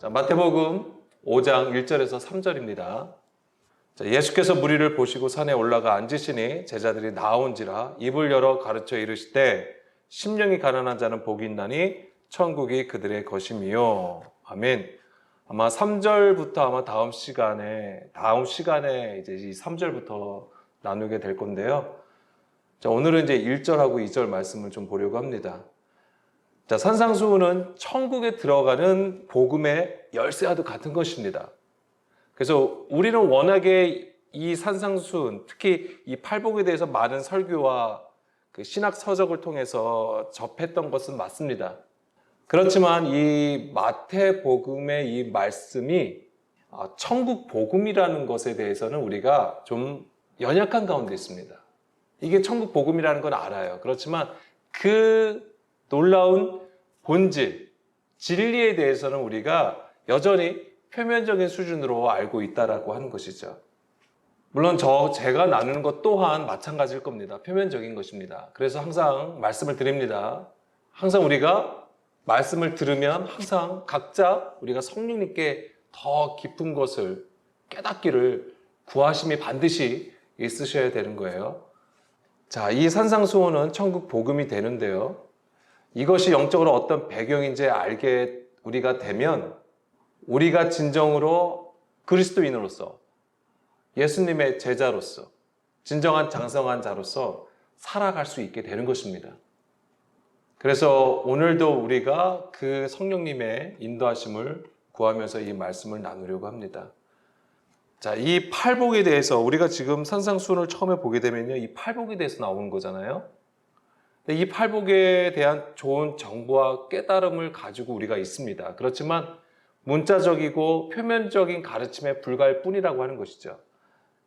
자, 마태복음 5장 1절에서 3절입니다. 자, 예수께서 무리를 보시고 산에 올라가 앉으시니 제자들이 나온지라 입을 열어 가르쳐 이르시되 심령이 가난한 자는 복이 있나니 천국이 그들의 것임이요. 아멘. 아마 3절부터 아마 다음 시간에 이제 이 3절부터 나누게 될 건데요. 자, 오늘은 이제 1절하고 2절 말씀을 좀 보려고 합니다. 자, 산상수훈은 천국에 들어가는 복음의 열쇠와도 같은 것입니다. 그래서 우리는 워낙에 이 산상수훈, 특히 이 팔복에 대해서 많은 설교와 그 신학 서적을 통해서 접했던 것은 맞습니다. 그렇지만 이 마태복음의 이 말씀이 천국 복음이라는 것에 대해서는 우리가 좀 연약한 가운데 있습니다. 이게 천국 복음이라는 건 알아요. 그렇지만 그 놀라운 본질, 진리에 대해서는 우리가 여전히 표면적인 수준으로 알고 있다라고 하는 것이죠. 물론 제가 나누는 것 또한 마찬가지일 겁니다. 표면적인 것입니다. 그래서 항상 말씀을 드립니다. 항상 우리가 말씀을 들으면 항상 각자 우리가 성령님께 더 깊은 것을 깨닫기를 구하심이 반드시 있으셔야 되는 거예요. 자, 이 산상수훈은 천국 복음이 되는데요. 이것이 영적으로 어떤 배경인지 알게 우리가 되면 우리가 진정으로 그리스도인으로서 예수님의 제자로서 진정한 장성한 자로서 살아갈 수 있게 되는 것입니다. 그래서 오늘도 우리가 그 성령님의 인도하심을 구하면서 이 말씀을 나누려고 합니다. 자, 이 팔복에 대해서 우리가 지금 산상수훈을 처음에 보게 되면요, 이 팔복에 대해서 나오는 거잖아요. 이 팔복에 대한 좋은 정보와 깨달음을 가지고 우리가 있습니다. 그렇지만 문자적이고 표면적인 가르침에 불과할 뿐이라고 하는 것이죠.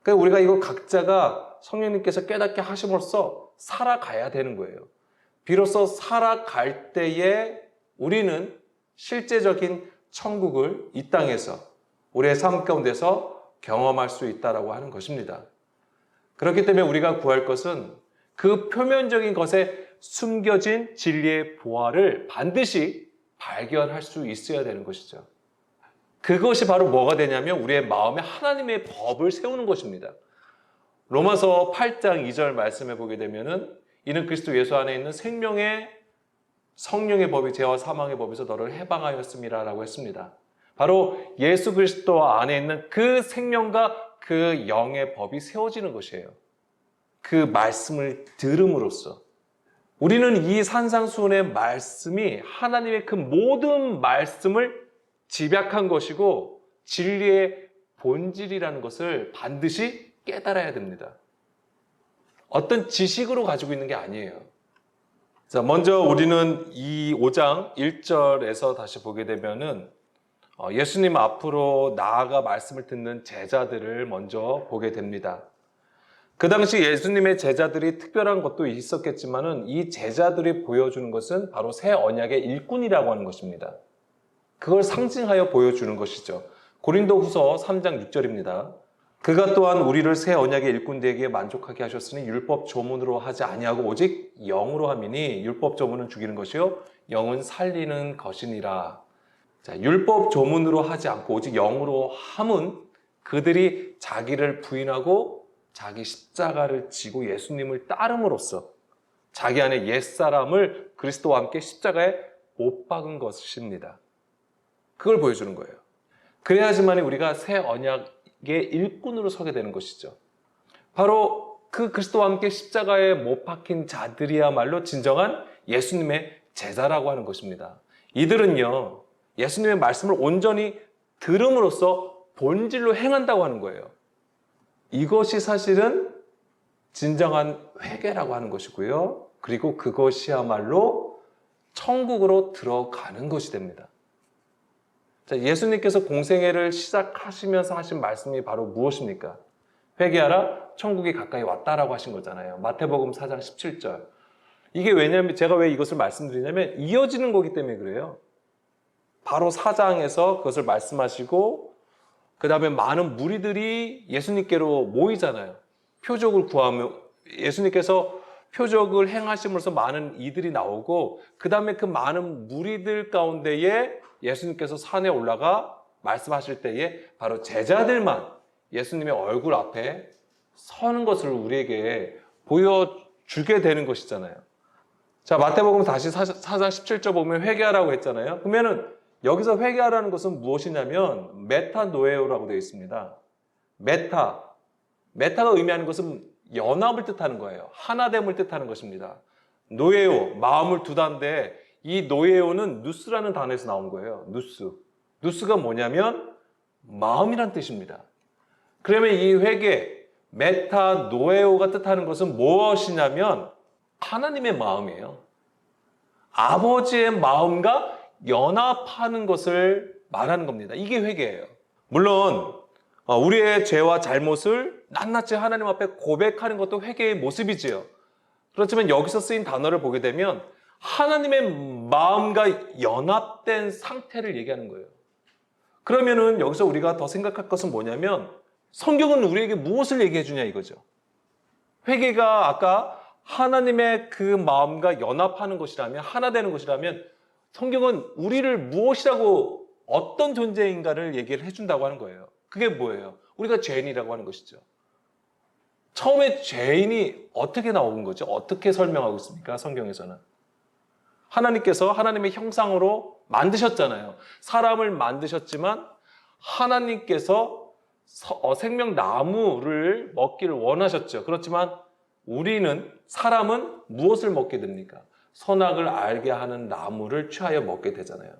그러니까 우리가 이거 각자가 성령님께서 깨닫게 하심으로써 살아가야 되는 거예요. 비로소 살아갈 때에 우리는 실제적인 천국을 이 땅에서 우리의 삶 가운데서 경험할 수 있다고 하는 것입니다. 그렇기 때문에 우리가 구할 것은 그 표면적인 것에 숨겨진 진리의 보화를 반드시 발견할 수 있어야 되는 것이죠. 그것이 바로 뭐가 되냐면 우리의 마음에 하나님의 법을 세우는 것입니다. 로마서 8장 2절 말씀해 보게 되면은 이는 그리스도 예수 안에 있는 생명의 성령의 법이 죄와 사망의 법에서 너를 해방하였음이라라고 했습니다. 바로 예수 그리스도 안에 있는 그 생명과 그 영의 법이 세워지는 것이에요. 그 말씀을 들음으로써 우리는 이 산상수훈의 말씀이 하나님의 그 모든 말씀을 집약한 것이고 진리의 본질이라는 것을 반드시 깨달아야 됩니다. 어떤 지식으로 가지고 있는 게 아니에요. 자, 먼저 우리는 이 5장 1절에서 다시 보게 되면은 예수님 앞으로 나아가 말씀을 듣는 제자들을 먼저 보게 됩니다. 그 당시 예수님의 제자들이 특별한 것도 있었겠지만은 이 제자들이 보여주는 것은 바로 새 언약의 일꾼이라고 하는 것입니다. 그걸 상징하여 보여주는 것이죠. 고린도후서 3장 6절입니다. 그가 또한 우리를 새 언약의 일꾼 되기에 만족하게 하셨으니 율법 조문으로 하지 아니하고 오직 영으로 함이니 율법 조문은 죽이는 것이요 영은 살리는 것이니라. 자, 율법 조문으로 하지 않고 오직 영으로 함은 그들이 자기를 부인하고 자기 십자가를 지고 예수님을 따름으로써 자기 안에 옛사람을 그리스도와 함께 십자가에 못 박은 것입니다. 그걸 보여주는 거예요. 그래야지만 우리가 새 언약의 일꾼으로 서게 되는 것이죠. 바로 그 그리스도와 함께 십자가에 못 박힌 자들이야말로 진정한 예수님의 제자라고 하는 것입니다. 이들은요, 예수님의 말씀을 온전히 들음으로써 본질로 행한다고 하는 거예요. 이것이 사실은 진정한 회개라고 하는 것이고요. 그리고 그것이야말로 천국으로 들어가는 것이 됩니다. 자, 예수님께서 공생애를 시작하시면서 하신 말씀이 바로 무엇입니까? 회개하라, 천국이 가까이 왔다라고 하신 거잖아요. 마태복음 4장 17절. 이게 왜냐면 제가 왜 이것을 말씀드리냐면 이어지는 거기 때문에 그래요. 바로 4장에서 그것을 말씀하시고 그 다음에 많은 무리들이 예수님께로 모이잖아요. 표적을 구하며 예수님께서 표적을 행하심으로써 많은 이들이 나오고 그 다음에 그 많은 무리들 가운데에 예수님께서 산에 올라가 말씀하실 때에 바로 제자들만 예수님의 얼굴 앞에 서는 것을 우리에게 보여주게 되는 것이잖아요. 자, 마태복음 다시 4장 17절 보면 회개하라고 했잖아요. 그러면은 여기서 회개하라는 것은 무엇이냐면 메타노에오라고 되어 있습니다. 메타가 의미하는 것은 연합을 뜻하는 거예요. 하나됨을 뜻하는 것입니다. 노에오, 마음을 두다인데 이 노에오는 누스라는 단어에서 나온 거예요. 누스가 뭐냐면 마음이란 뜻입니다. 그러면 이 회개, 메타노에오가 뜻하는 것은 무엇이냐면 하나님의 마음이에요. 아버지의 마음과 연합하는 것을 말하는 겁니다. 이게 회개예요. 물론 우리의 죄와 잘못을 낱낱이 하나님 앞에 고백하는 것도 회개의 모습이지요. 그렇지만 여기서 쓰인 단어를 보게 되면 하나님의 마음과 연합된 상태를 얘기하는 거예요. 그러면은 여기서 우리가 더 생각할 것은 뭐냐면 성경은 우리에게 무엇을 얘기해 주냐 이거죠. 회개가 아까 하나님의 그 마음과 연합하는 것이라면, 하나 되는 것이라면 성경은 우리를 무엇이라고, 어떤 존재인가를 얘기를 해준다고 하는 거예요. 그게 뭐예요? 우리가 죄인이라고 하는 것이죠. 처음에 죄인이 어떻게 나온 거죠? 어떻게 설명하고 있습니까? 성경에서는. 하나님께서 하나님의 형상으로 만드셨잖아요. 사람을 만드셨지만 하나님께서 생명나무를 먹기를 원하셨죠. 그렇지만 사람은 무엇을 먹게 됩니까? 선악을 알게 하는 나무를 취하여 먹게 되잖아요.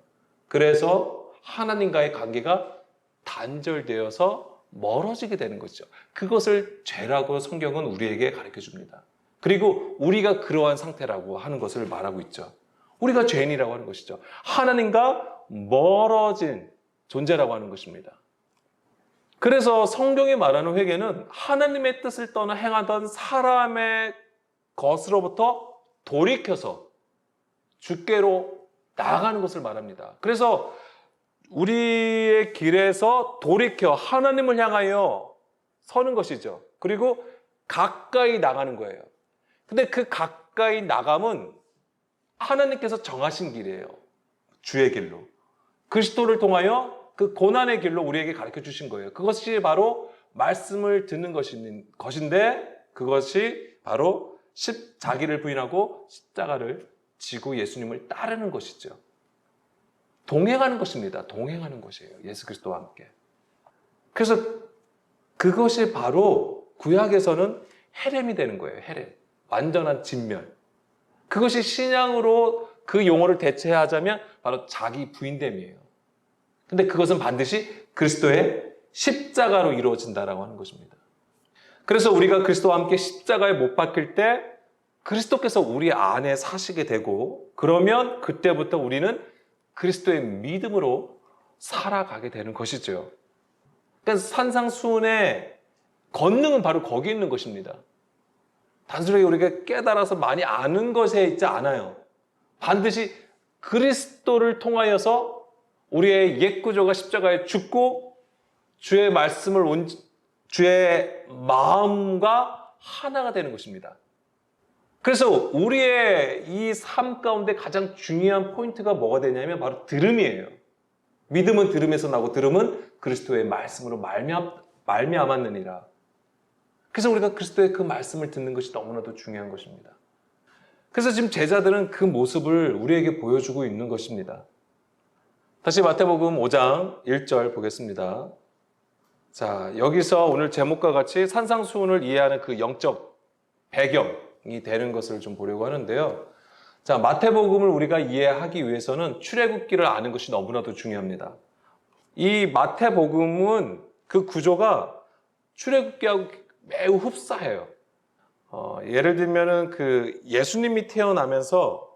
그래서 하나님과의 관계가 단절되어서 멀어지게 되는 거죠. 그것을 죄라고 성경은 우리에게 가르쳐 줍니다. 그리고 우리가 그러한 상태라고 하는 것을 말하고 있죠. 우리가 죄인이라고 하는 것이죠. 하나님과 멀어진 존재라고 하는 것입니다. 그래서 성경이 말하는 회개는 하나님의 뜻을 떠나 행하던 사람의 것으로부터 돌이켜서 주께로 나아가는 것을 말합니다. 그래서 우리의 길에서 돌이켜 하나님을 향하여 서는 것이죠. 그리고 가까이 나가는 거예요. 근데 그 가까이 나감은 하나님께서 정하신 길이에요. 주의 길로. 그리스도를 통하여 그 고난의 길로 우리에게 가르쳐 주신 거예요. 그것이 바로 말씀을 듣는 것인데 그것이 바로 자기를 부인하고 십자가를 지고 예수님을 따르는 것이죠. 동행하는 것입니다. 동행하는 것이에요. 예수 그리스도와 함께. 그래서 그것이 바로 구약에서는 헤렘이 되는 거예요. 헤렘. 완전한 진멸. 그것이 신약으로 그 용어를 대체하자면 바로 자기 부인됨이에요. 근데 그것은 반드시 그리스도의 십자가로 이루어진다라고 하는 것입니다. 그래서 우리가 그리스도와 함께 십자가에 못 박힐 때 그리스도께서 우리 안에 사시게 되고 그러면 그때부터 우리는 그리스도의 믿음으로 살아가게 되는 것이죠. 그러니까 산상수훈의 권능은 바로 거기 있는 것입니다. 단순하게 우리가 깨달아서 많이 아는 것에 있지 않아요. 반드시 그리스도를 통하여서 우리의 옛 구조가 십자가에 죽고 주의 말씀을 주의 마음과 하나가 되는 것입니다. 그래서 우리의 이 삶 가운데 가장 중요한 포인트가 뭐가 되냐면 바로 들음이에요. 믿음은 들음에서 나고 들음은 그리스도의 말씀으로 말미암았느니라. 그래서 우리가 그리스도의 그 말씀을 듣는 것이 너무나도 중요한 것입니다. 그래서 지금 제자들은 그 모습을 우리에게 보여주고 있는 것입니다. 다시 마태복음 5장 1절 보겠습니다. 자, 여기서 오늘 제목과 같이 산상수훈을 이해하는 그 영적 배경이 되는 것을 좀 보려고 하는데요. 자, 마태복음을 우리가 이해하기 위해서는 출애굽기를 아는 것이 너무나도 중요합니다. 이 마태복음은 그 구조가 출애굽기하고 매우 흡사해요. 예를 들면은 그 예수님이 태어나면서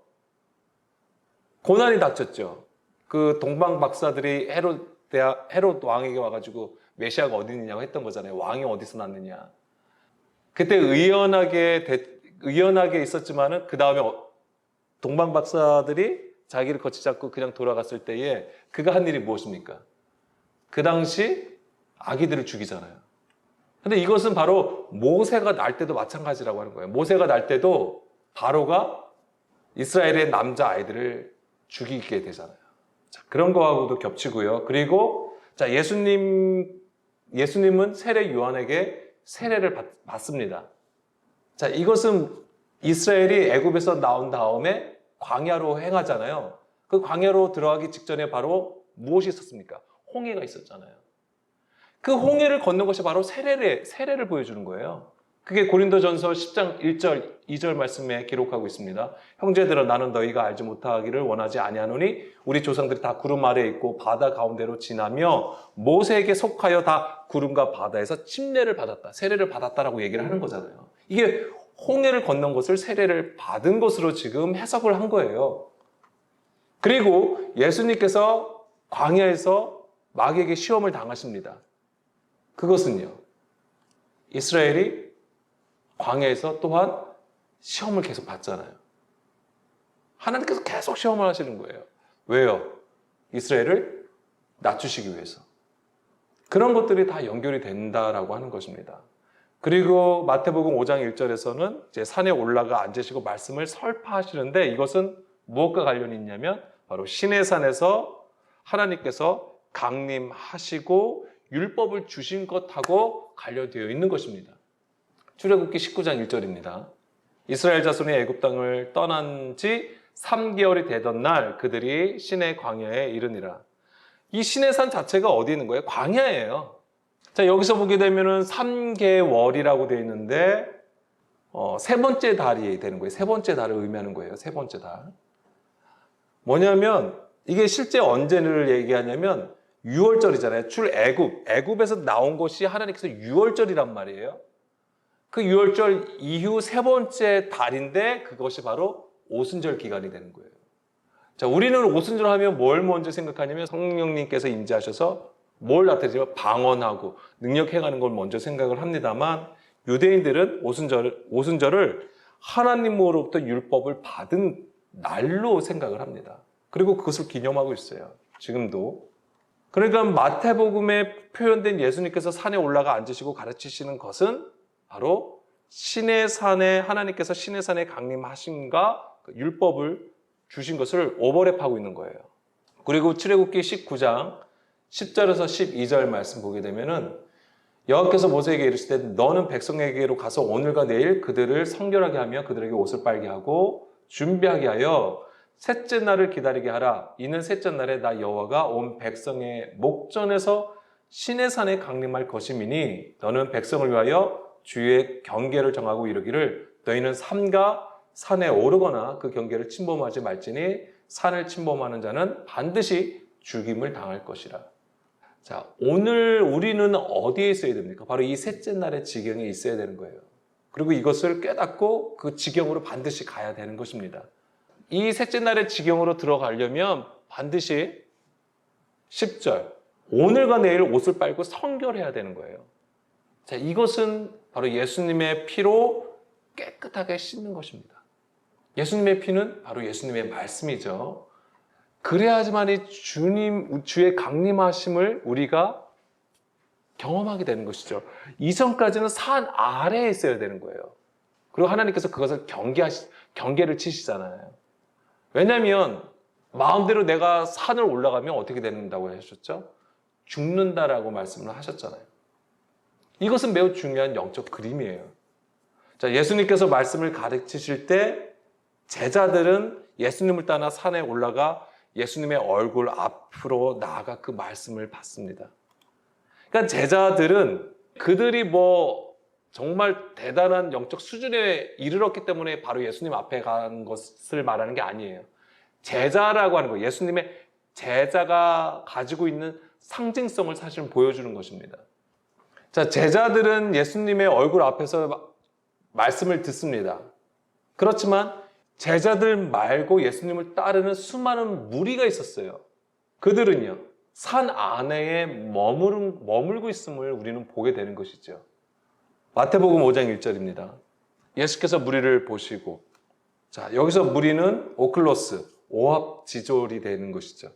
고난이 닥쳤죠. 그 동방 박사들이 헤롯 왕에게 와가지고 메시아가 어디 있느냐고 했던 거잖아요. 왕이 어디서 났느냐. 그때 의연하게 있었지만은 그 다음에 동방 박사들이 자기를 거치지 않고 그냥 돌아갔을 때에 그가 한 일이 무엇입니까? 그 당시 아기들을 죽이잖아요. 근데 이것은 바로 모세가 날 때도 마찬가지라고 하는 거예요. 모세가 날 때도 바로가 이스라엘의 남자 아이들을 죽이게 되잖아요. 자, 그런 거하고도 겹치고요. 그리고 자, 예수님은 세례 요한에게 세례를 받습니다. 자, 이것은 이스라엘이 애굽에서 나온 다음에 광야로 행하잖아요. 그 광야로 들어가기 직전에 바로 무엇이 있었습니까? 홍해가 있었잖아요. 그 홍해를 걷는 것이 바로 세례를 보여주는 거예요. 그게 고린도전서 10장 1절, 2절 말씀에 기록하고 있습니다. 형제들아, 나는 너희가 알지 못하기를 원하지 아니하노니 우리 조상들이 다 구름 아래에 있고 바다 가운데로 지나며 모세에게 속하여 다 구름과 바다에서 침례를 받았다, 세례를 받았다라고 얘기를 하는 거잖아요. 이게 홍해를 건넌 것을 세례를 받은 것으로 지금 해석을 한 거예요. 그리고 예수님께서 광야에서 마귀에게 시험을 당하십니다. 그것은요, 이스라엘이 광야에서 또한 시험을 계속 받잖아요. 하나님께서 계속 시험을 하시는 거예요. 왜요? 이스라엘을 낮추시기 위해서. 그런 것들이 다 연결이 된다라고 하는 것입니다. 그리고 마태복음 5장 1절에서는 이제 산에 올라가 앉으시고 말씀을 설파하시는데, 이것은 무엇과 관련이 있냐면 바로 시내산에서 하나님께서 강림하시고 율법을 주신 것하고 관련되어 있는 것입니다. 출애굽기 19장 1절입니다. 이스라엘 자손이 애굽 땅을 떠난 지 3개월이 되던 날 그들이 시내 광야에 이르니라. 이 시내산 자체가 어디 있는 거예요? 광야예요. 자, 여기서 보게 되면은 3개월이라고 되어 있는데 세 번째 달이 되는 거예요. 세 번째 달을 의미하는 거예요. 세 번째 달. 뭐냐면 이게 실제 언제를 얘기하냐면 6월절이잖아요. 애굽에서 나온 것이 하나님께서 6월절이란 말이에요. 그 6월절 이후 세 번째 달인데 그것이 바로 오순절 기간이 되는 거예요. 자, 우리는 오순절 하면 뭘 먼저 생각하냐면 성령님께서 임재하셔서 뭘 나타내지만 방언하고 능력 행하는 걸 먼저 생각을 합니다만, 유대인들은 오순절을 하나님으로부터 율법을 받은 날로 생각을 합니다. 그리고 그것을 기념하고 있어요. 지금도. 그러니까 마태복음에 표현된 예수님께서 산에 올라가 앉으시고 가르치시는 것은 바로 시내산에 하나님께서 시내산에 강림하심과 율법을 주신 것을 오버랩하고 있는 거예요. 그리고 출애굽기 19장 10절에서 12절 말씀 보게 되면은 여호와께서 모세에게 이르시되 너는 백성에게로 가서 오늘과 내일 그들을 성결하게 하며 그들에게 옷을 빨게 하고 준비하게 하여 셋째 날을 기다리게 하라. 이는 셋째 날에 나 여호와가 온 백성의 목전에서 시내산에 강림할 것임이니 너는 백성을 위하여 주의 경계를 정하고 이르기를 너희는 삼가 산에 오르거나 그 경계를 침범하지 말지니 산을 침범하는 자는 반드시 죽임을 당할 것이라. 자, 오늘 우리는 어디에 있어야 됩니까? 바로 이 셋째 날의 지경에 있어야 되는 거예요. 그리고 이것을 깨닫고 그 지경으로 반드시 가야 되는 것입니다. 이 셋째 날의 지경으로 들어가려면 반드시 10절, 오늘과 내일 옷을 빨고 성결해야 되는 거예요. 자, 이것은 바로 예수님의 피로 깨끗하게 씻는 것입니다. 예수님의 피는 바로 예수님의 말씀이죠. 그래야지만이 주의 강림하심을 우리가 경험하게 되는 것이죠. 이전까지는 산 아래에 있어야 되는 거예요. 그리고 하나님께서 그것을 경계를 치시잖아요. 왜냐하면 마음대로 내가 산을 올라가면 어떻게 된다고 하셨죠? 죽는다라고 말씀을 하셨잖아요. 이것은 매우 중요한 영적 그림이에요. 자, 예수님께서 말씀을 가르치실 때 제자들은 예수님을 따라 산에 올라가 예수님의 얼굴 앞으로 나아가 그 말씀을 받습니다. 그러니까 제자들은 그들이 정말 대단한 영적 수준에 이르렀기 때문에 바로 예수님 앞에 간 것을 말하는 게 아니에요. 제자라고 하는 거, 예수님의 제자가 가지고 있는 상징성을 사실은 보여주는 것입니다. 자, 제자들은 예수님의 얼굴 앞에서 말씀을 듣습니다. 그렇지만 제자들 말고 예수님을 따르는 수많은 무리가 있었어요. 그들은요, 산 안에 머물고 있음을 우리는 보게 되는 것이죠. 마태복음 5장 1절입니다. 예수께서 무리를 보시고, 자, 여기서 무리는 오클로스, 오합지졸이 되는 것이죠.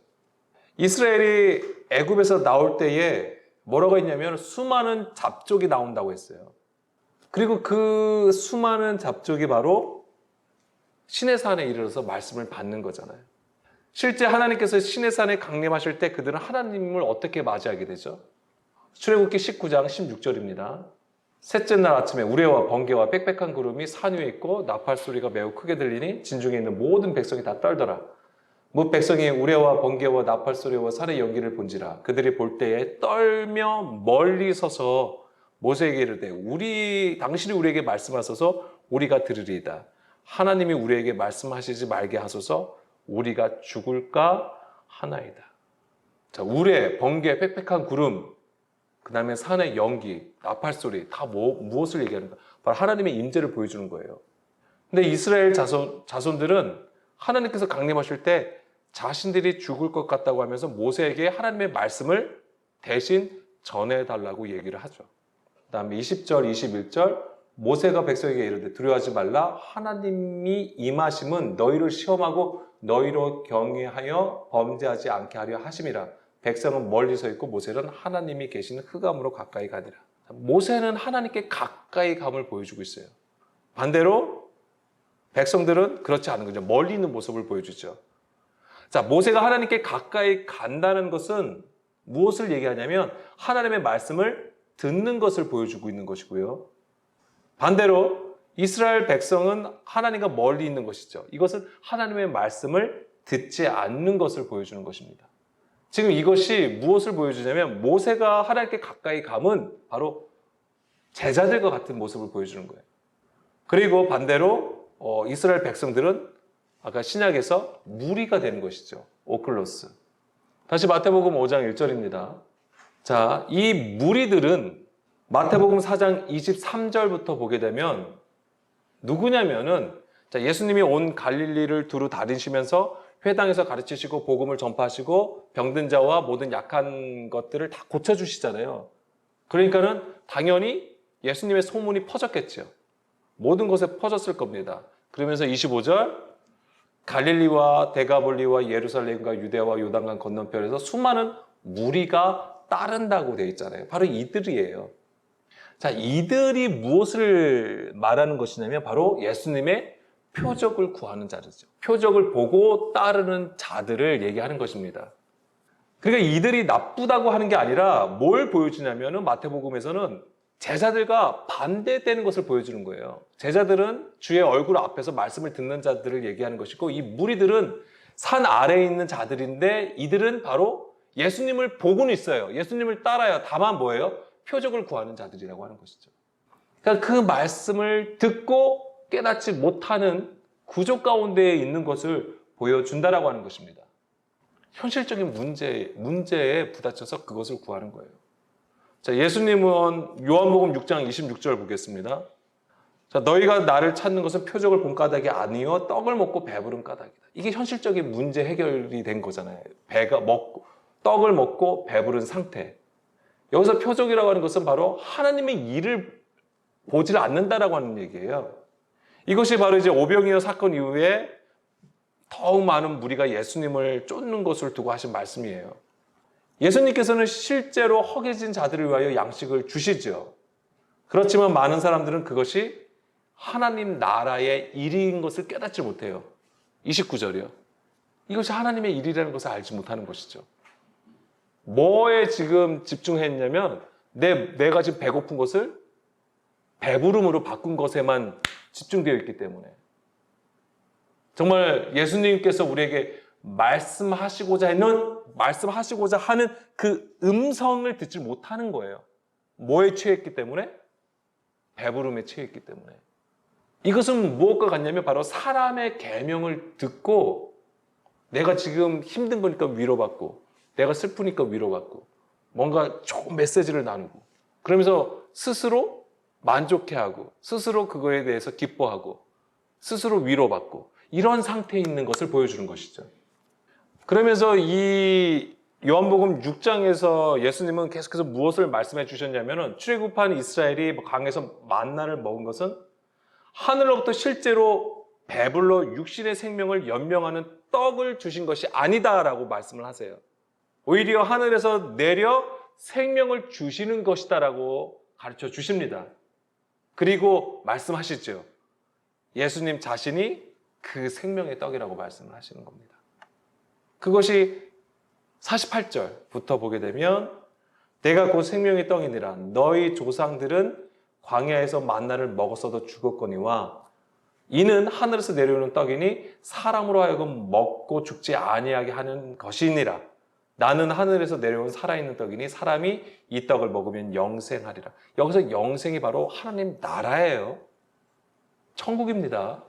이스라엘이 애굽에서 나올 때에 뭐라고 했냐면 수많은 잡족이 나온다고 했어요. 그리고 그 수많은 잡족이 바로 시내산에 이르러서 말씀을 받는 거잖아요. 실제 하나님께서 시내산에 강림하실 때 그들은 하나님을 어떻게 맞이하게 되죠? 출애굽기 19장 16절입니다. 셋째 날 아침에 우레와 번개와 빽빽한 구름이 산 위에 있고 나팔 소리가 매우 크게 들리니 진중에 있는 모든 백성이 다 떨더라. 뭇 백성이 우레와 번개와 나팔 소리와 산의 연기를 본지라. 그들이 볼 때에 떨며 멀리 서서 모세에게 이르되 당신이 우리에게 말씀하소서 우리가 들으리이다. 하나님이 우리에게 말씀하시지 말게 하소서 우리가 죽을까 하나이다. 자, 우레, 번개, 빽빽한 구름, 그 다음에 산의 연기, 나팔 소리 다 무엇을 얘기하는가? 바로 하나님의 임재를 보여주는 거예요. 근데 이스라엘 자손들은 하나님께서 강림하실 때 자신들이 죽을 것 같다고 하면서 모세에게 하나님의 말씀을 대신 전해달라고 얘기를 하죠. 그 다음에 20절, 21절 모세가 백성에게 이르되 두려워하지 말라. 하나님이 임하심은 너희를 시험하고 너희로 경외하여 범죄하지 않게 하려 하심이라. 백성은 멀리 서 있고 모세는 하나님이 계시는 흑암으로 가까이 가니라. 모세는 하나님께 가까이 감을 보여주고 있어요. 반대로 백성들은 그렇지 않은 거죠. 멀리 있는 모습을 보여주죠. 자, 모세가 하나님께 가까이 간다는 것은 무엇을 얘기하냐면 하나님의 말씀을 듣는 것을 보여주고 있는 것이고요. 반대로 이스라엘 백성은 하나님과 멀리 있는 것이죠. 이것은 하나님의 말씀을 듣지 않는 것을 보여주는 것입니다. 지금 이것이 무엇을 보여주냐면 모세가 하나님께 가까이 감은 바로 제자들과 같은 모습을 보여주는 거예요. 그리고 반대로 이스라엘 백성들은 아까 신약에서 무리가 되는 것이죠. 오클로스. 다시 마태복음 5장 1절입니다. 자, 이 무리들은 마태복음 4장 23절부터 보게 되면 누구냐면은 예수님이 온 갈릴리를 두루 다니시면서 회당에서 가르치시고 복음을 전파하시고 병든 자와 모든 약한 것들을 다 고쳐주시잖아요. 그러니까는 당연히 예수님의 소문이 퍼졌겠죠. 모든 곳에 퍼졌을 겁니다. 그러면서 25절 갈릴리와 데가볼리와 예루살렘과 유대와 요단강 건너편에서 수많은 무리가 따른다고 되어 있잖아요. 바로 이들이에요. 자, 이들이 무엇을 말하는 것이냐면 바로 예수님의 표적을 구하는 자들이죠. 표적을 보고 따르는 자들을 얘기하는 것입니다. 그러니까 이들이 나쁘다고 하는 게 아니라 뭘 보여주냐면 마태복음에서는 제자들과 반대되는 것을 보여주는 거예요. 제자들은 주의 얼굴 앞에서 말씀을 듣는 자들을 얘기하는 것이고 이 무리들은 산 아래에 있는 자들인데 이들은 바로 예수님을 보고는 있어요. 예수님을 따라요. 다만 뭐예요? 표적을 구하는 자들이라고 하는 것이죠. 그러니까 그 말씀을 듣고 깨닫지 못하는 구조 가운데에 있는 것을 보여준다라고 하는 것입니다. 현실적인 문제에 부딪혀서 그것을 구하는 거예요. 자, 예수님은 요한복음 6장 26절 보겠습니다. 자, 너희가 나를 찾는 것은 표적을 본 까닭이 아니요 떡을 먹고 배부른 까닭이다. 이게 현실적인 문제 해결이 된 거잖아요. 떡을 먹고 배부른 상태. 여기서 표적이라고 하는 것은 바로 하나님의 일을 보질 않는다라고 하는 얘기예요. 이것이 바로 이제 오병이어 사건 이후에 더욱 많은 무리가 예수님을 쫓는 것을 두고 하신 말씀이에요. 예수님께서는 실제로 허기진 자들을 위하여 양식을 주시죠. 그렇지만 많은 사람들은 그것이 하나님 나라의 일인 것을 깨닫지 못해요. 29절이요. 이것이 하나님의 일이라는 것을 알지 못하는 것이죠. 뭐에 지금 집중했냐면 내가 지금 배고픈 것을 배부름으로 바꾼 것에만 집중되어 있기 때문에 정말 예수님께서 우리에게 말씀하시고자 하는 그 음성을 듣지 못하는 거예요. 뭐에 취했기 때문에? 배부름에 취했기 때문에. 이것은 무엇과 같냐면 바로 사람의 계명을 듣고 내가 지금 힘든 거니까 위로받고 내가 슬프니까 위로받고 뭔가 좋은 메시지를 나누고 그러면서 스스로 만족해하고 스스로 그거에 대해서 기뻐하고 스스로 위로받고 이런 상태에 있는 것을 보여주는 것이죠. 그러면서 이 요한복음 6장에서 예수님은 계속해서 무엇을 말씀해 주셨냐면 출애굽한 이스라엘이 강에서 만나를 먹은 것은 하늘로부터 실제로 배불러 육신의 생명을 연명하는 떡을 주신 것이 아니다라고 말씀을 하세요. 오히려 하늘에서 내려 생명을 주시는 것이다라고 가르쳐 주십니다. 그리고 말씀하시죠. 예수님 자신이 그 생명의 떡이라고 말씀을 하시는 겁니다. 그것이 48절부터 보게 되면 내가 곧 생명의 떡이니라. 너희 조상들은 광야에서 만나를 먹었어도 죽었거니와 이는 하늘에서 내려오는 떡이니 사람으로 하여금 먹고 죽지 아니하게 하는 것이니라. 나는 하늘에서 내려온 살아있는 떡이니 사람이 이 떡을 먹으면 영생하리라. 여기서 영생이 바로 하나님 나라예요. 천국입니다.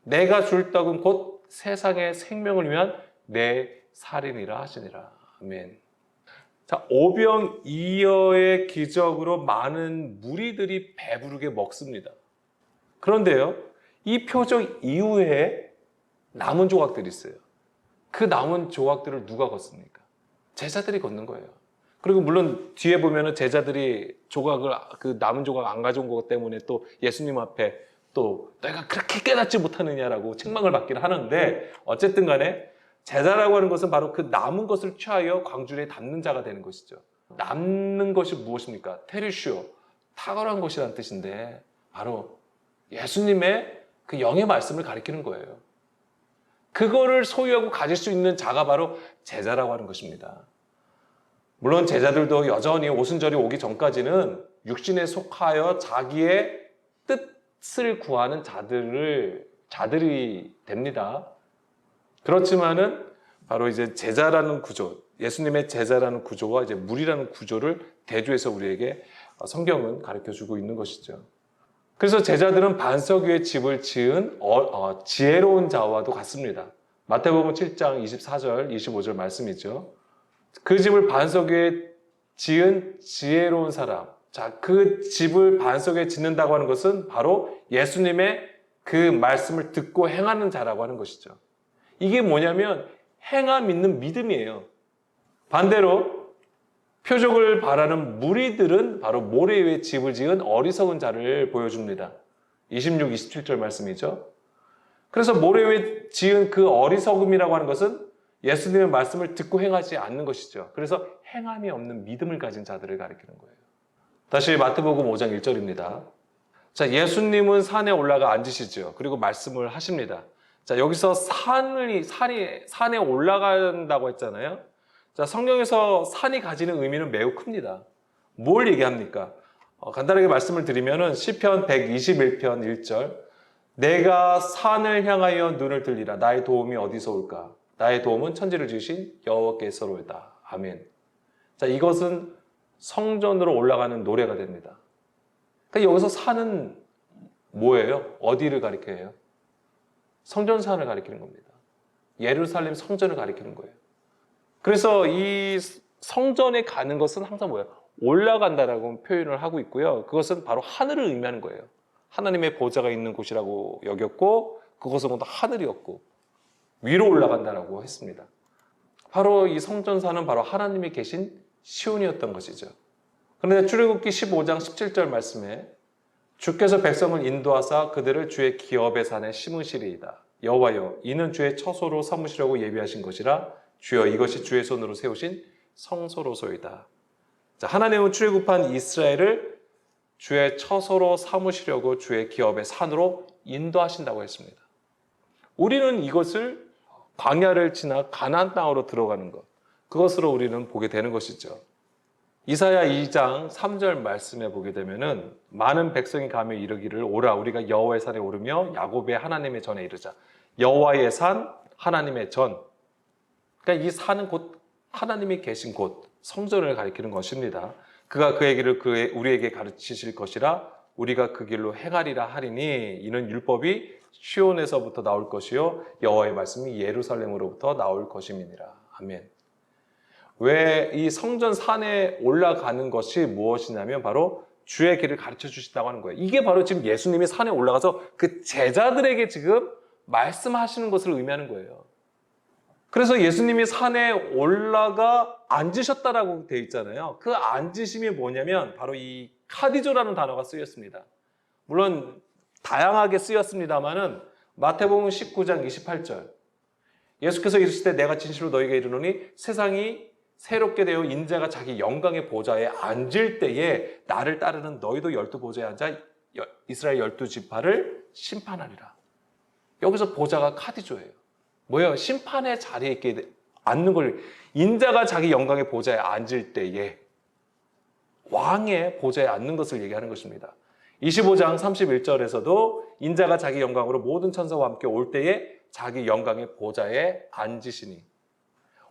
내가 줄 떡은 곧 세상의 생명을 위한 내 살이니라 하시니라. 아멘. 자, 오병이어의 기적으로 많은 무리들이 배부르게 먹습니다. 그런데요, 이 표적 이후에 남은 조각들이 있어요. 그 남은 조각들을 누가 걷습니까? 제자들이 걷는 거예요. 그리고 물론 뒤에 보면은 제자들이 그 남은 조각 안 가져온 것 때문에 또 예수님 앞에 또 내가 그렇게 깨닫지 못하느냐라고 책망을 받기는 하는데, 어쨌든 간에 제자라고 하는 것은 바로 그 남은 것을 취하여 광주리에 담는 자가 되는 것이죠. 남는 것이 무엇입니까? 테르시오, 탁월한 것이라는 뜻인데 바로 예수님의 그 영의 말씀을 가리키는 거예요. 그거를 소유하고 가질 수 있는 자가 바로 제자라고 하는 것입니다. 물론 제자들도 여전히 오순절이 오기 전까지는 육신에 속하여 자기의 뜻을 구하는 자들이 됩니다. 그렇지만은 바로 이제 제자라는 구조, 예수님의 제자라는 구조와 이제 무리라는 구조를 대조해서 우리에게 성경은 가르쳐주고 있는 것이죠. 그래서 제자들은 반석 위에 집을 지은 지혜로운 자와도 같습니다. 마태복음 7장 24절, 25절 말씀이죠. 그 집을 반석 위에 지은 지혜로운 사람. 자, 그 집을 반석 위에 짓는다고 하는 것은 바로 예수님의 그 말씀을 듣고 행하는 자라고 하는 것이죠. 이게 뭐냐면 행함 있는 믿음이에요. 반대로 표적을 바라는 무리들은 바로 모래 위에 집을 지은 어리석은 자를 보여줍니다. 26, 27절 말씀이죠. 그래서 모래 위에 지은 그 어리석음이라고 하는 것은 예수님의 말씀을 듣고 행하지 않는 것이죠. 그래서 행함이 없는 믿음을 가진 자들을 가리키는 거예요. 다시 마태복음 5장 1절입니다. 자, 예수님은 산에 올라가 앉으시죠. 그리고 말씀을 하십니다. 자, 여기서 산에 올라간다고 했잖아요. 자, 성경에서 산이 가지는 의미는 매우 큽니다. 뭘 얘기합니까? 간단하게 말씀을 드리면은 시편 121편 1절, 내가 산을 향하여 눈을 들리라. 나의 도움이 어디서 올까? 나의 도움은 천지를 지으신 여호와께서로다. 아멘. 자, 이것은 성전으로 올라가는 노래가 됩니다. 그러니까 여기서 산은 뭐예요? 어디를 가리켜요? 성전산을 가리키는 겁니다. 예루살렘 성전을 가리키는 거예요. 그래서 이 성전에 가는 것은 항상 뭐예요? 올라간다라고 표현을 하고 있고요. 그것은 바로 하늘을 의미하는 거예요. 하나님의 보좌가 있는 곳이라고 여겼고, 그것은 모두 하늘이었고 위로 올라간다라고 했습니다. 바로 이 성전산은 바로 하나님이 계신 시온이었던 것이죠. 그런데 출애굽기 15장 17절 말씀에 주께서 백성을 인도하사 그들을 주의 기업의 산에 심으시리이다. 여호와여, 이는 주의 처소로 삼으시려고 예비하신 것이라. 주여, 이것이 주의 손으로 세우신 성소로소이다. 자, 하나님은 출애굽한 이스라엘을 주의 처소로 삼으시려고 주의 기업의 산으로 인도하신다고 했습니다. 우리는 이것을 광야를 지나 가나안 땅으로 들어가는 것, 그것으로 우리는 보게 되는 것이죠. 이사야 2장 3절 말씀에 보게 되면은 많은 백성이 가며 이르기를 오라, 우리가 여호와의 산에 오르며 야곱의 하나님의 전에 이르자. 여호와의 산, 하나님의 전. 그러니까 이 산은 곧 하나님이 계신 곳, 성전을 가리키는 것입니다. 그가 그의 길을 우리에게 가르치실 것이라. 우리가 그 길로 행하리라 하리니 이는 율법이 시온에서부터 나올 것이요 여호와의 말씀이 예루살렘으로부터 나올 것임이니라. 아멘. 왜 이 성전 산에 올라가는 것이 무엇이냐면 바로 주의 길을 가르쳐 주신다고 하는 거예요. 이게 바로 지금 예수님이 산에 올라가서 그 제자들에게 지금 말씀하시는 것을 의미하는 거예요. 그래서 예수님이 산에 올라가 앉으셨다라고 되어 있잖아요. 그 앉으심이 뭐냐면 바로 이 카디조라는 단어가 쓰였습니다. 물론 다양하게 쓰였습니다만은 마태복음 19장 28절, 예수께서 이르시되 내가 진실로 너희에게 이르노니 세상이 새롭게 되어 인자가 자기 영광의 보좌에 앉을 때에 나를 따르는 너희도 12 보좌에 앉아 이스라엘 12지파를 심판하리라. 여기서 보좌가 카디조예요. 뭐예요? 심판의 자리에 있게 앉는 걸, 인자가 자기 영광의 보좌에 앉을 때에 왕의 보좌에 앉는 것을 얘기하는 것입니다. 25장 31절에서도 인자가 자기 영광으로 모든 천사와 함께 올 때에 자기 영광의 보좌에 앉으시니,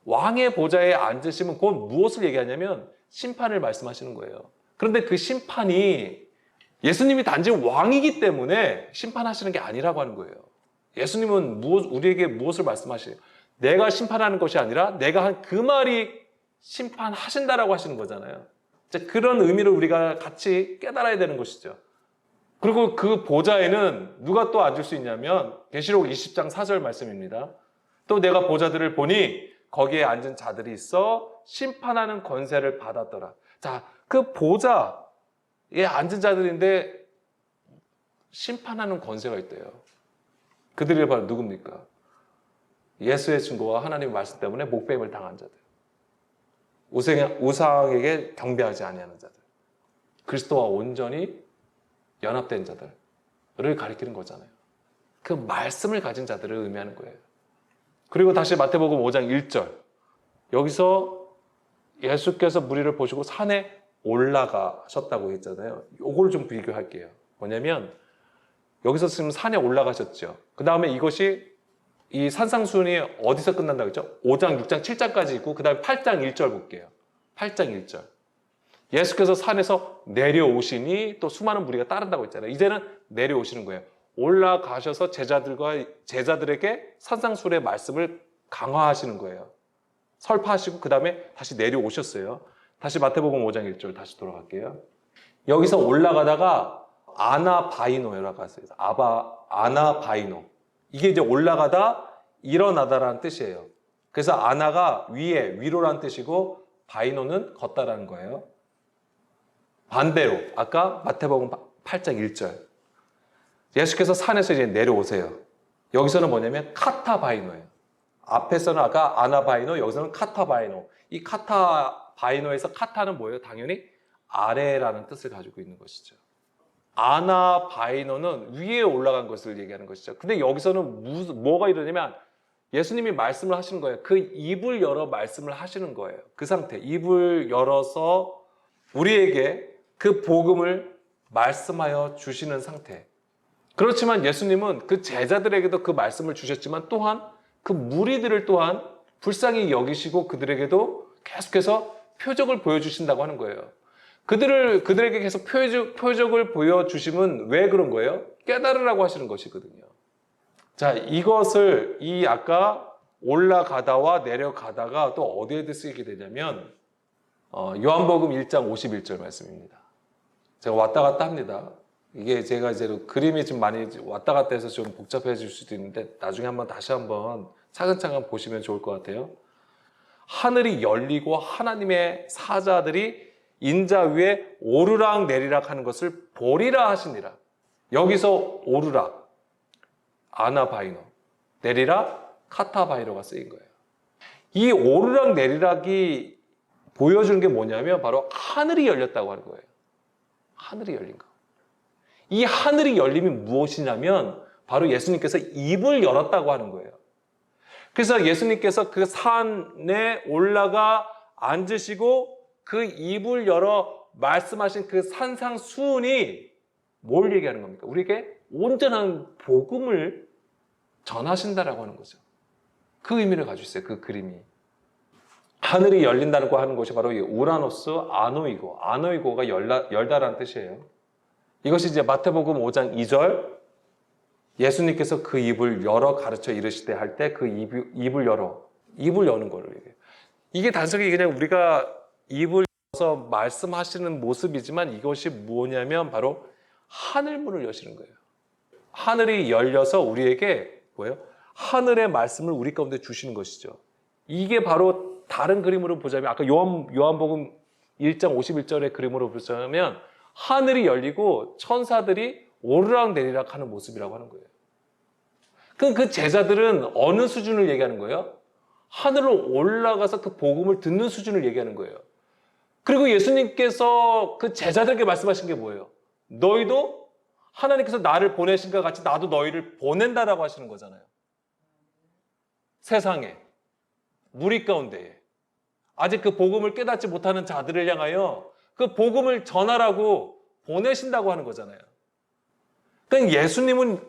왕의 보좌에 앉으시면 그건 무엇을 얘기하냐면 심판을 말씀하시는 거예요. 그런데 그 심판이 예수님이 단지 왕이기 때문에 심판하시는 게 아니라고 하는 거예요. 예수님은 우리에게 무엇을 말씀하시요? 내가 심판하는 것이 아니라 내가 한 그 말이 심판하신다라고 하시는 거잖아요. 그런 의미를 우리가 같이 깨달아야 되는 것이죠. 그리고 그 보좌에는 누가 또 앉을 수 있냐면 계시록 20장 4절 말씀입니다. 또 내가 보좌들을 보니 거기에 앉은 자들이 있어 심판하는 권세를 받았더라. 자, 그 보좌에 앉은 자들인데 심판하는 권세가 있대요. 그들이 바로 누굽니까? 예수의 증거와 하나님의 말씀 때문에 목배임을 당한 자들, 우상에게 경배하지 아니하는 자들, 그리스도와 온전히 연합된 자들을 가리키는 거잖아요. 그 말씀을 가진 자들을 의미하는 거예요. 그리고 다시 마태복음 5장 1절, 여기서 예수께서 무리를 보시고 산에 올라가셨다고 했잖아요. 요거를 좀 비교할게요. 뭐냐면 여기서 지금 산에 올라가셨죠. 그 다음에 이것이 이 산상수훈이 어디서 끝난다고 했죠? 5장, 6장, 7장까지 있고 그 다음에 8장 1절 볼게요. 8장 1절. 예수께서 산에서 내려오시니 또 수많은 무리가 따른다고 했잖아요. 이제는 내려오시는 거예요. 올라가셔서 제자들에게 산상수훈의 말씀을 강화하시는 거예요. 설파하시고 그 다음에 다시 내려오셨어요. 다시 마태복음 5장 1절 다시 돌아갈게요. 여기서 올라가다가 아나바이노라고 했어요. 아나바이노. 이게 이제 올라가다 일어나다라는 뜻이에요. 그래서 아나가 위로라는 뜻이고 바이노는 걷다라는 거예요. 반대로 아까 마태복음 8장 1절. 예수께서 산에서 이제 내려오세요. 여기서는 뭐냐면 카타바이노예요. 앞에서는 아까 아나바이노, 여기서는 카타바이노. 이 카타바이노에서 카타는 뭐예요? 당연히 아래라는 뜻을 가지고 있는 것이죠. 아나바이노는 위에 올라간 것을 얘기하는 것이죠. 근데 여기서는 뭐가 이러냐면 예수님이 말씀을 하시는 거예요. 그 입을 열어 말씀을 하시는 거예요. 그 상태, 입을 열어서 우리에게 그 복음을 말씀하여 주시는 상태. 그렇지만 예수님은 그 제자들에게도 그 말씀을 주셨지만 또한 그 무리들을 또한 불쌍히 여기시고 그들에게도 계속해서 표적을 보여주신다고 하는 거예요. 그들에게 계속 표적을 보여주심은 왜 그런 거예요? 깨달으라고 하시는 것이거든요. 자, 이것을 아까 올라가다와 내려가다가 또 어디에 쓰이게 되냐면 요한복음 1장 51절 말씀입니다. 제가 왔다 갔다 합니다. 이게 제가 이제 그림이 좀 많이 왔다 갔다 해서 좀 복잡해질 수도 있는데 나중에 다시 한번 차근차근 보시면 좋을 것 같아요. 하늘이 열리고 하나님의 사자들이 인자 위에 오르락 내리락 하는 것을 보리라 하시니라. 여기서 오르락, 아나바이노, 내리락, 카타바이노가 쓰인 거예요. 이 오르락 내리락이 보여주는 게 뭐냐면 바로 하늘이 열렸다고 하는 거예요. 하늘이 열린 거. 이 하늘이 열림이 무엇이냐면 바로 예수님께서 입을 열었다고 하는 거예요. 그래서 예수님께서 그 산에 올라가 앉으시고 그 입을 열어 말씀하신 그 산상수훈이 뭘 얘기하는 겁니까? 우리에게 온전한 복음을 전하신다라고 하는 거죠. 그 의미를 가지고 있어요. 그 그림이. 하늘이 열린다고 하는 것이 바로 이 우라노스 아노이고가 열다라는 뜻이에요. 이것이 이제 마태복음 5장 2절 예수님께서 그 입을 열어 가르쳐 이르시되 할 때 그 입을 여는 거를 얘기해요. 이게 단순히 그냥 우리가 입을 열어서 말씀하시는 모습이지만 이것이 뭐냐면 바로 하늘문을 여시는 거예요. 하늘이 열려서 우리에게 뭐예요? 하늘의 말씀을 우리 가운데 주시는 것이죠. 이게 바로 다른 그림으로 보자면 아까 요한복음 1장 51절의 그림으로 보자면 하늘이 열리고 천사들이 오르락 내리락 하는 모습이라고 하는 거예요. 그럼 그 제자들은 어느 수준을 얘기하는 거예요? 하늘로 올라가서 그 복음을 듣는 수준을 얘기하는 거예요. 그리고 예수님께서 그 제자들에게 말씀하신 게 뭐예요? 너희도 하나님께서 나를 보내신 것 같이 나도 너희를 보낸다라고 하시는 거잖아요. 세상에, 무리 가운데에 아직 그 복음을 깨닫지 못하는 자들을 향하여 그 복음을 전하라고 보내신다고 하는 거잖아요. 그러니까 예수님은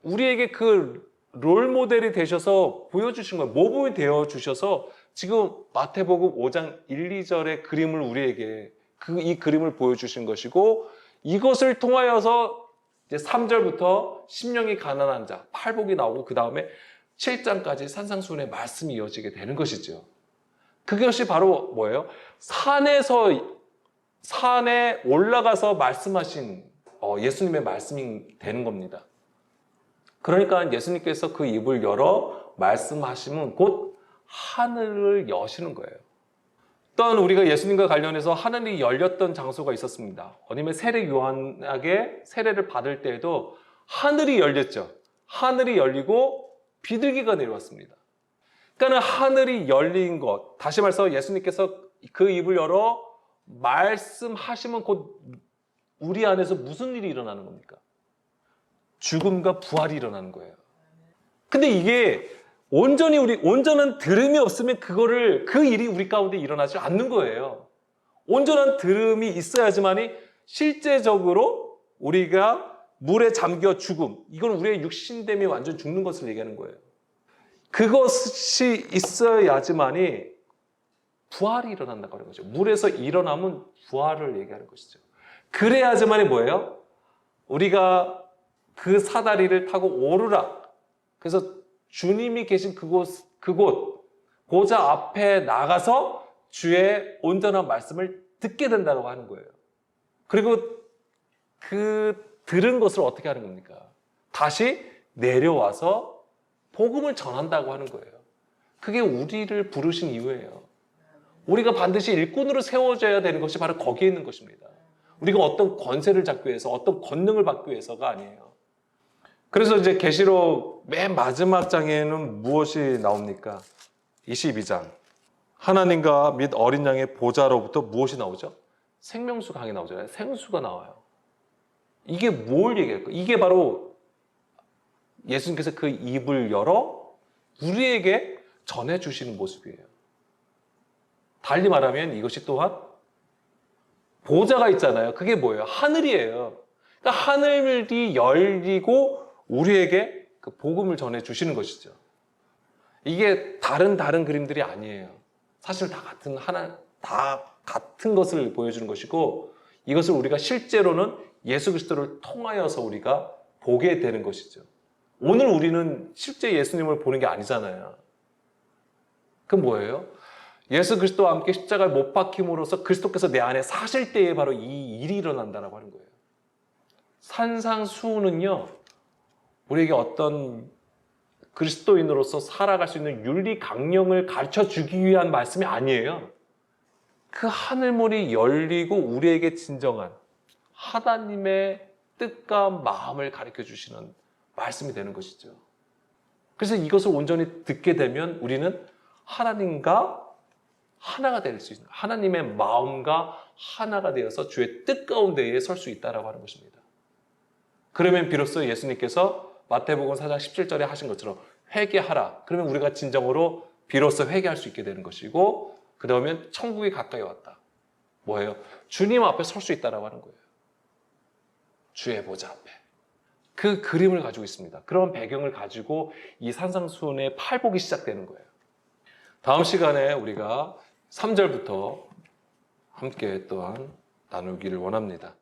우리에게 그 롤 모델이 되셔서 보여주신 거예요. 모범이 되어 주셔서 지금 마태복음 5장 1, 2절의 그림을 우리에게 이 그림을 보여주신 것이고, 이것을 통하여서 이제 3절부터 심령이 가난한 자, 팔복이 나오고 그 다음에 7장까지 산상수훈의 말씀이 이어지게 되는 것이죠. 그것이 바로 뭐예요? 산에 올라가서 말씀하신 예수님의 말씀이 되는 겁니다. 그러니까 예수님께서 그 입을 열어 말씀하시면 곧 하늘을 여시는 거예요. 또한 우리가 예수님과 관련해서 하늘이 열렸던 장소가 있었습니다. 어님의 세례 요한에게 세례를 받을 때에도 하늘이 열렸죠. 하늘이 열리고 비둘기가 내려왔습니다. 그러니까 하늘이 열린 것, 다시 말해서 예수님께서 그 입을 열어 말씀하시면 곧 우리 안에서 무슨 일이 일어나는 겁니까? 죽음과 부활이 일어나는 거예요. 근데 이게 온전한 들음이 없으면 그 일이 우리 가운데 일어나지 않는 거예요. 온전한 들음이 있어야지만이 실제적으로 우리가 물에 잠겨 죽음, 이건 우리의 육신됨이 완전 죽는 것을 얘기하는 거예요. 그것이 있어야지만이 부활이 일어난다고 하는 거죠. 물에서 일어나면 부활을 얘기하는 것이죠. 그래야지만이 뭐예요? 우리가 그 사다리를 타고 오르락, 그래서 주님이 계신 그곳 보좌 앞에 나가서 주의 온전한 말씀을 듣게 된다고 하는 거예요. 그리고 그 들은 것을 어떻게 하는 겁니까? 다시 내려와서 복음을 전한다고 하는 거예요. 그게 우리를 부르신 이유예요. 우리가 반드시 일꾼으로 세워져야 되는 것이 바로 거기에 있는 것입니다. 우리가 어떤 권세를 잡기 위해서, 어떤 권능을 받기 위해서가 아니에요. 그래서 이제 계시록 맨 마지막 장에는 무엇이 나옵니까? 22장. 하나님과 및 어린 양의 보좌로부터 무엇이 나오죠? 생명수 강이 나오잖아요. 생수가 나와요. 이게 뭘 얘기할까요? 이게 바로 예수님께서 그 입을 열어 우리에게 전해주시는 모습이에요. 달리 말하면 이것이 또한 보좌가 있잖아요. 그게 뭐예요? 하늘이에요. 그러니까 하늘이 열리고 우리에게 그 복음을 전해주시는 것이죠. 이게 다른 그림들이 아니에요. 사실 다 같은 것을 보여주는 것이고, 이것을 우리가 실제로는 예수 그리스도를 통하여서 우리가 보게 되는 것이죠. 오늘 우리는 실제 예수님을 보는 게 아니잖아요. 그건 뭐예요? 예수 그리스도와 함께 십자가에 못 박힘으로써 그리스도께서 내 안에 사실 때에 바로 이 일이 일어난다고 하는 거예요. 산상수훈은요, 우리에게 어떤 그리스도인으로서 살아갈 수 있는 윤리 강령을 가르쳐 주기 위한 말씀이 아니에요. 그 하늘문이 열리고 우리에게 진정한 하나님의 뜻과 마음을 가르쳐 주시는 말씀이 되는 것이죠. 그래서 이것을 온전히 듣게 되면 우리는 하나님과 하나가 될 수 있는, 하나님의 마음과 하나가 되어서 주의 뜻 가운데에 설 수 있다고 하는 것입니다. 그러면 비로소 예수님께서 마태복음 4장 17절에 하신 것처럼 회개하라. 그러면 우리가 진정으로 비로소 회개할 수 있게 되는 것이고, 그 다음에 천국이 가까이 왔다. 뭐예요? 주님 앞에 설 수 있다고 하는 거예요. 주의 보좌 앞에. 그 그림을 가지고 있습니다. 그런 배경을 가지고 이 산상수훈의 팔복이 시작되는 거예요. 다음 시간에 우리가 3절부터 함께 또한 나누기를 원합니다.